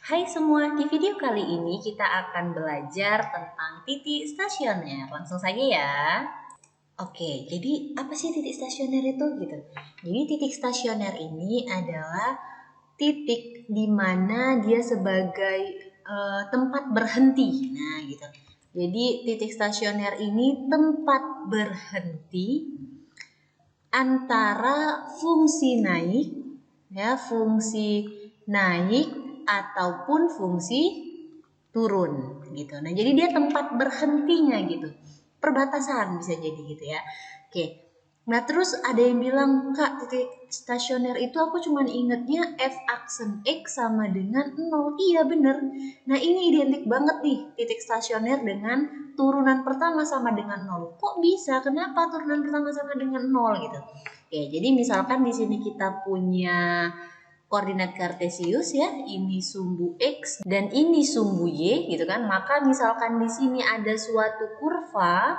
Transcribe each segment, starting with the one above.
Hai semua, di video kali ini kita akan belajar tentang titik stasioner. Langsung saja ya. Oke, jadi apa sih titik stasioner itu gitu? Jadi titik stasioner ini adalah titik di mana dia sebagai tempat berhenti. Nah, gitu. Jadi titik stasioner ini tempat berhenti antara fungsi naik ataupun fungsi turun gitu. Nah, jadi dia tempat berhentinya gitu. Perbatasan bisa jadi gitu ya. Oke. Nah, terus ada yang bilang, "Kak, titik stasioner itu aku cuma ingetnya F aksen X sama dengan 0." Iya, bener. Nah, ini identik banget nih titik stasioner dengan turunan pertama sama dengan 0. Kok bisa? Kenapa turunan pertama sama dengan 0 gitu? Oke, jadi misalkan di sini kita punya koordinat kartesius ya, ini sumbu X dan ini sumbu Y gitu kan. Maka misalkan di sini ada suatu kurva.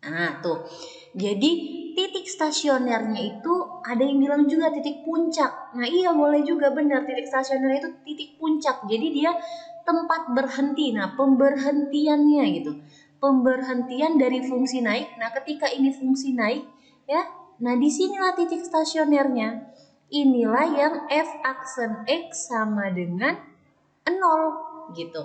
Nah, tuh. Jadi titik stasionernya itu ada yang bilang juga titik puncak. Nah, iya boleh juga benar, titik stasioner itu titik puncak. Jadi dia tempat berhenti. Nah, pemberhentiannya gitu. Pemberhentian dari fungsi naik. Nah, ketika ini fungsi naik ya. Nah, disinilah titik stasionernya. Inilah yang F aksen X sama dengan 0 gitu.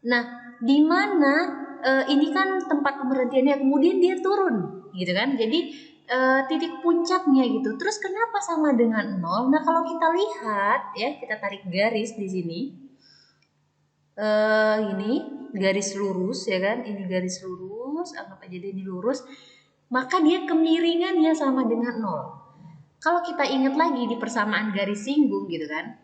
Nah, di mana ini kan tempat pemberhentiannya, kemudian dia turun gitu kan. Jadi titik puncaknya gitu. Terus kenapa sama dengan 0? Nah, kalau kita lihat ya, kita tarik garis di sini. Ini garis lurus ya kan. Ini garis lurus, anggap aja ini lurus. Maka dia kemiringannya sama dengan 0. Kalau kita ingat lagi di persamaan garis singgung gitu kan,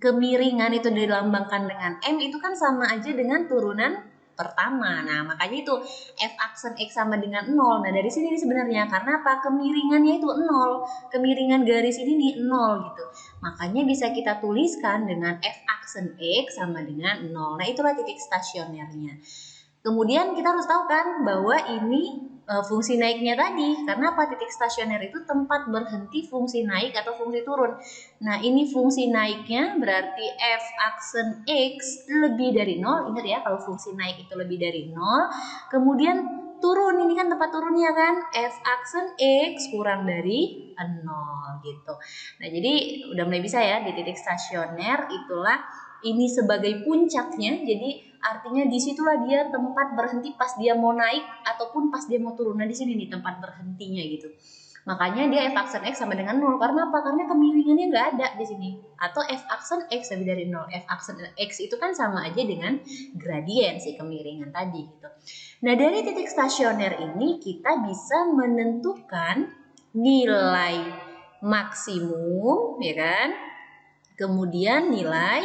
kemiringan itu dilambangkan dengan M itu kan sama aja dengan turunan pertama. Nah, makanya itu F aksen X sama dengan 0. Nah, dari sini sebenarnya karena apa? Kemiringannya itu 0. Kemiringan garis ini nih 0 gitu. Makanya bisa kita tuliskan dengan F aksen X sama dengan 0. Nah, itulah titik stasionernya. Kemudian kita harus tahu kan bahwa ini fungsi naiknya tadi. Karena apa? Titik stasioner itu tempat berhenti fungsi naik atau fungsi turun. Nah, ini fungsi naiknya berarti F aksen X lebih dari 0. Ingat ya, kalau fungsi naik itu lebih dari 0. Kemudian turun, ini kan tempat turunnya kan, F aksen X kurang dari 0 gitu. Nah, jadi udah mulai bisa ya, di titik stasioner itulah ini sebagai puncaknya. Jadi artinya disitulah dia tempat berhenti pas dia mau naik ataupun pas dia mau turun. Nah, di sini nih tempat berhentinya gitu. Makanya dia F aksen X sama dengan 0. Karena apa? Karena kemiringannya nggak ada di sini. Atau F aksen X lebih dari 0. F aksen X itu kan sama aja dengan gradien si kemiringan tadi gitu. Nah, dari titik stasioner ini kita bisa menentukan nilai maksimum ya kan? Kemudian nilai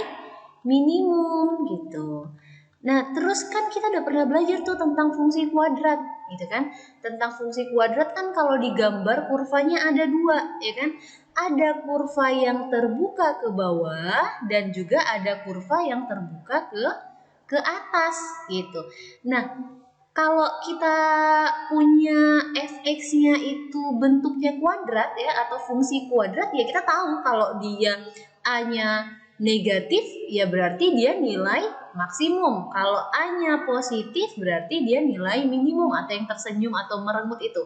minimum gitu. Nah, terus kan kita udah pernah belajar tuh tentang fungsi kuadrat, gitu kan? Tentang fungsi kuadrat kan kalau digambar kurvanya ada dua, ya kan? Ada kurva yang terbuka ke bawah dan juga ada kurva yang terbuka ke atas, gitu. Nah, kalau kita punya fx-nya itu bentuknya kuadrat ya atau fungsi kuadrat ya kita tahu kalau dia a-nya negatif ya berarti dia nilai maksimum. Kalau A-nya positif berarti dia nilai minimum atau yang tersenyum atau merengut itu.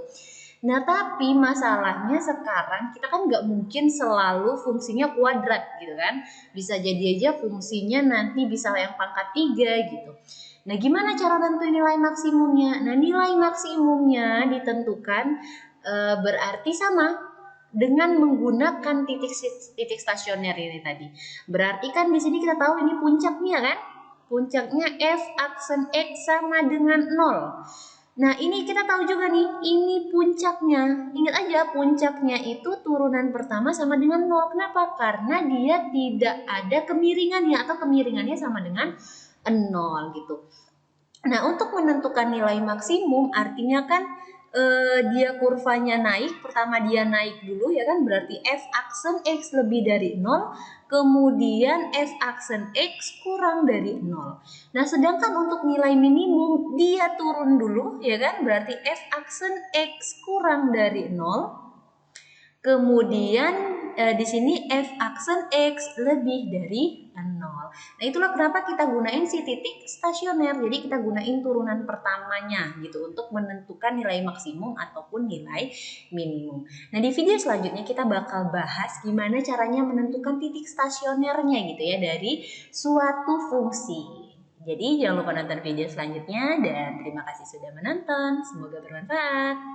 Nah, tapi masalahnya sekarang kita kan nggak mungkin selalu fungsinya kuadrat gitu kan. Bisa jadi aja fungsinya nanti bisa yang pangkat 3 gitu. Nah, gimana cara nentuin nilai maksimumnya? Nah, nilai maksimumnya ditentukan berarti sama dengan menggunakan titik stasioner ini tadi. Berarti kan di sini kita tahu ini puncaknya kan? Puncaknya F aksen X sama dengan 0. Nah, ini kita tahu juga nih, ini puncaknya. Ingat aja, puncaknya itu turunan pertama sama dengan 0. Kenapa? Karena dia tidak ada kemiringannya atau kemiringannya sama dengan 0 gitu. Nah, untuk menentukan nilai maksimum artinya kan dia kurvanya naik, pertama dia naik dulu ya kan, berarti F aksen X lebih dari 0, kemudian F aksen X kurang dari 0. Nah, sedangkan untuk nilai minimum dia turun dulu ya kan, berarti F aksen X kurang dari 0, kemudian di sini f aksen x lebih dari 0. Nah, itulah kenapa kita gunain si titik stasioner. Jadi kita gunain turunan pertamanya gitu untuk menentukan nilai maksimum ataupun nilai minimum. Nah, di video selanjutnya kita bakal bahas gimana caranya menentukan titik stasionernya gitu ya dari suatu fungsi. Jadi jangan lupa nonton video selanjutnya dan terima kasih sudah menonton. Semoga bermanfaat.